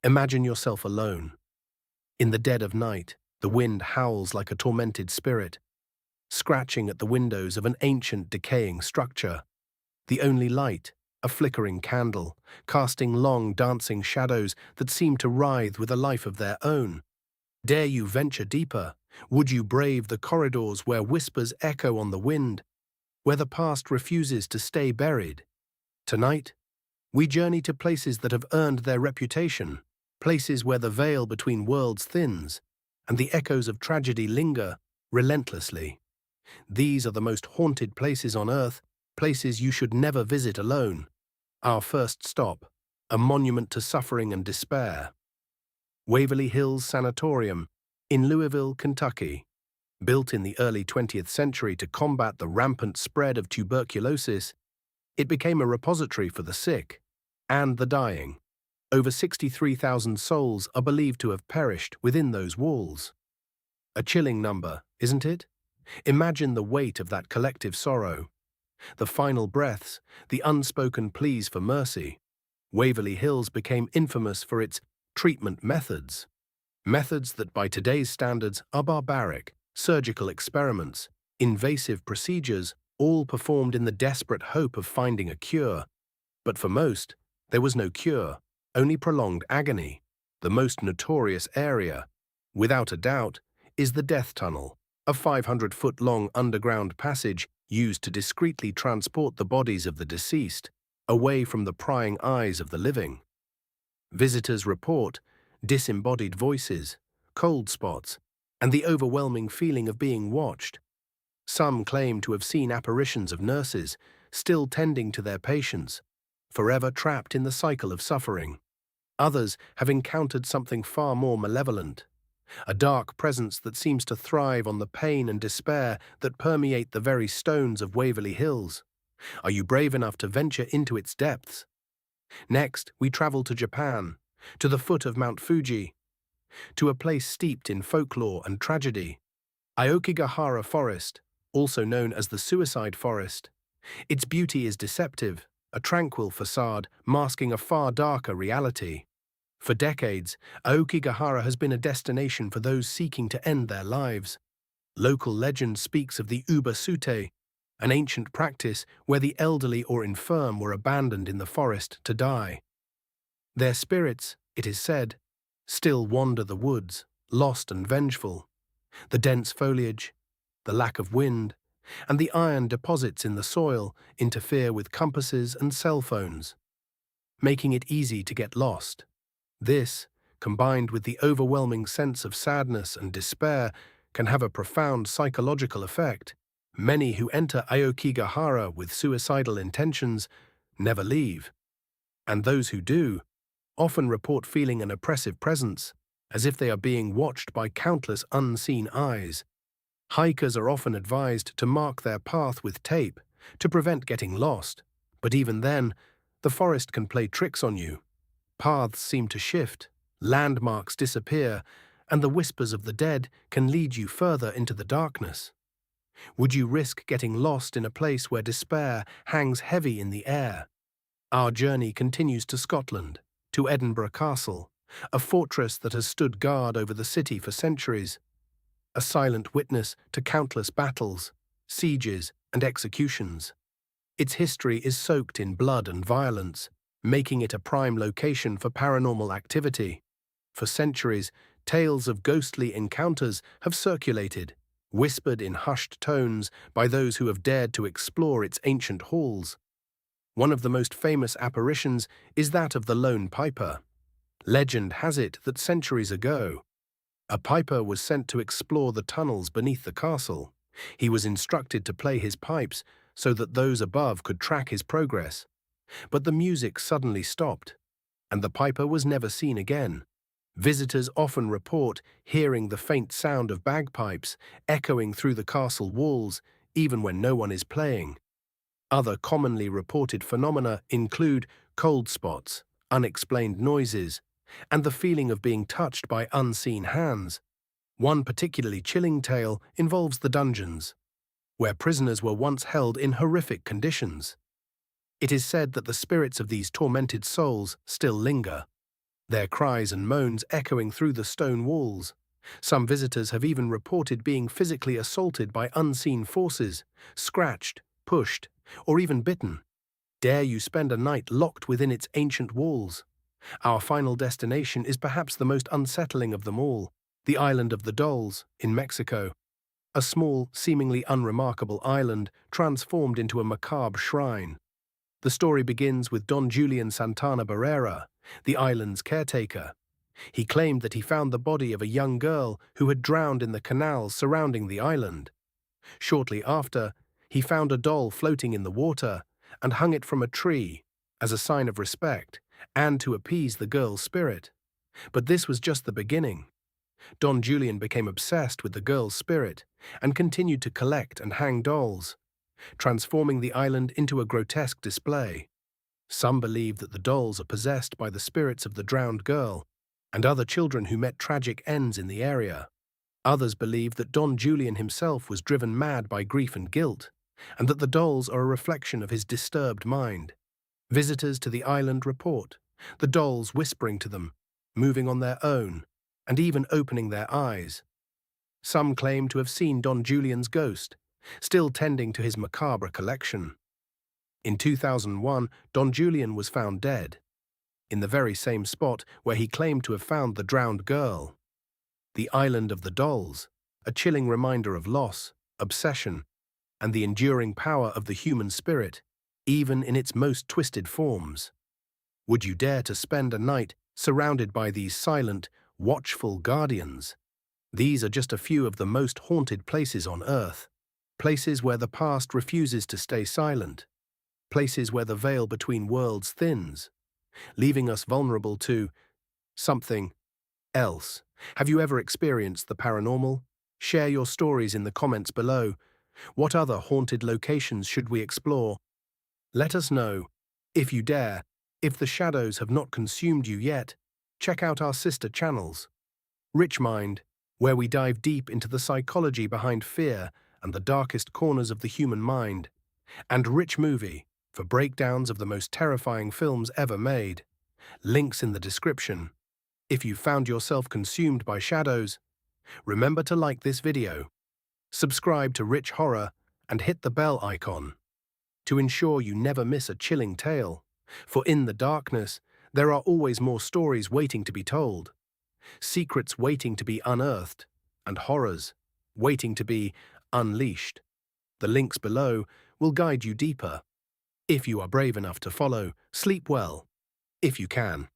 Imagine yourself alone. In the dead of night, the wind howls like a tormented spirit, scratching at the windows of an ancient decaying structure. The only light, a flickering candle, casting long dancing shadows that seem to writhe with a life of their own. Dare you venture deeper? Would you brave the corridors where whispers echo on the wind, where the past refuses to stay buried? Tonight, we journey to places that have earned their reputation, places where the veil between worlds thins, and the echoes of tragedy linger relentlessly. These are the most haunted places on Earth, places you should never visit alone. Our first stop, a monument to suffering and despair. Waverly Hills Sanatorium, in Louisville, Kentucky. Built in the early 20th century to combat the rampant spread of tuberculosis, it became a repository for the sick and the dying. Over 63,000 souls are believed to have perished within those walls. A chilling number, isn't it? Imagine the weight of that collective sorrow. The final breaths, the unspoken pleas for mercy. Waverly Hills became infamous for its treatment methods. Methods that by today's standards are barbaric, surgical experiments, invasive procedures, all performed in the desperate hope of finding a cure. But for most, there was no cure, only prolonged agony. The most notorious area, without a doubt, is the death tunnel, a 500-foot-long underground passage used to discreetly transport the bodies of the deceased away from the prying eyes of the living. Visitors report disembodied voices, cold spots, and the overwhelming feeling of being watched. Some claim to have seen apparitions of nurses, still tending to their patients, forever trapped in the cycle of suffering. Others have encountered something far more malevolent, a dark presence that seems to thrive on the pain and despair that permeate the very stones of Waverly Hills. Are you brave enough to venture into its depths? Next, we travel to Japan, to the foot of Mount Fuji, to a place steeped in folklore and tragedy. Aokigahara Forest, also known as the Suicide Forest. Its beauty is deceptive, a tranquil facade masking a far darker reality. For decades, Aokigahara has been a destination for those seeking to end their lives. Local legend speaks of the Uba-sute, an ancient practice where the elderly or infirm were abandoned in the forest to die. Their spirits, it is said, still wander the woods, lost and vengeful. The dense foliage, the lack of wind, and the iron deposits in the soil interfere with compasses and cell phones, making it easy to get lost. This, combined with the overwhelming sense of sadness and despair, can have a profound psychological effect. Many who enter Aokigahara with suicidal intentions never leave, and those who do often report feeling an oppressive presence, as if they are being watched by countless unseen eyes. Hikers are often advised to mark their path with tape to prevent getting lost, but even then, the forest can play tricks on you. Paths seem to shift, landmarks disappear, and the whispers of the dead can lead you further into the darkness. Would you risk getting lost in a place where despair hangs heavy in the air? Our journey continues to Scotland, to Edinburgh Castle, a fortress that has stood guard over the city for centuries, a silent witness to countless battles, sieges, and executions. Its history is soaked in blood and violence, making it a prime location for paranormal activity. For centuries, tales of ghostly encounters have circulated, whispered in hushed tones by those who have dared to explore its ancient halls. One of the most famous apparitions is that of the Lone Piper. Legend has it that centuries ago, a piper was sent to explore the tunnels beneath the castle. He was instructed to play his pipes so that those above could track his progress. But the music suddenly stopped, and the piper was never seen again. Visitors often report hearing the faint sound of bagpipes echoing through the castle walls, even when no one is playing. Other commonly reported phenomena include cold spots, unexplained noises, and the feeling of being touched by unseen hands. One particularly chilling tale involves the dungeons, where prisoners were once held in horrific conditions. It is said that the spirits of these tormented souls still linger. their cries and moans echoing through the stone walls. Some visitors have even reported being physically assaulted by unseen forces, scratched, pushed, or even bitten. Dare you spend a night locked within its ancient walls? Our final destination is perhaps the most unsettling of them all, the island of the Dolls in Mexico. A small, seemingly unremarkable island transformed into a macabre shrine. The story begins with Don Julian Santana Barrera, the island's caretaker. He claimed that he found the body of a young girl who had drowned in the canals surrounding the island. Shortly after, he found a doll floating in the water and hung it from a tree as a sign of respect and to appease the girl's spirit. But this was just the beginning. Don Julian became obsessed with the girl's spirit and continued to collect and hang dolls, transforming the island into a grotesque display. Some believe that the dolls are possessed by the spirits of the drowned girl and other children who met tragic ends in the area. Others believe that Don Julian himself was driven mad by grief and guilt, and that the dolls are a reflection of his disturbed mind. Visitors to the island report the dolls whispering to them, moving on their own, and even opening their eyes. Some claim to have seen Don Julian's ghost, still tending to his macabre collection. In 2001, Don Julian was found dead, in the very same spot where he claimed to have found the drowned girl. The island of the dolls, a chilling reminder of loss, obsession, and the enduring power of the human spirit, even in its most twisted forms. Would you dare to spend a night surrounded by these silent, watchful guardians? These are just a few of the most haunted places on Earth, places where the past refuses to stay silent, places where the veil between worlds thins, leaving us vulnerable to something else. Have you ever experienced the paranormal? Share your stories in the comments below. What other haunted locations should we explore? Let us know. If you dare, if the shadows have not consumed you yet, check out our sister channels. RichMind, where we dive deep into the psychology behind fear and the darkest corners of the human mind, and Rich Movie, for breakdowns of the most terrifying films ever made. Links in the description. If you found yourself consumed by shadows, remember to like this video, subscribe to RichHorror, and hit the bell icon to ensure you never miss a chilling tale. For in the darkness, there are always more stories waiting to be told, secrets waiting to be unearthed, and horrors waiting to be unleashed. The links below will guide you deeper. If you are brave enough to follow, sleep well, if you can.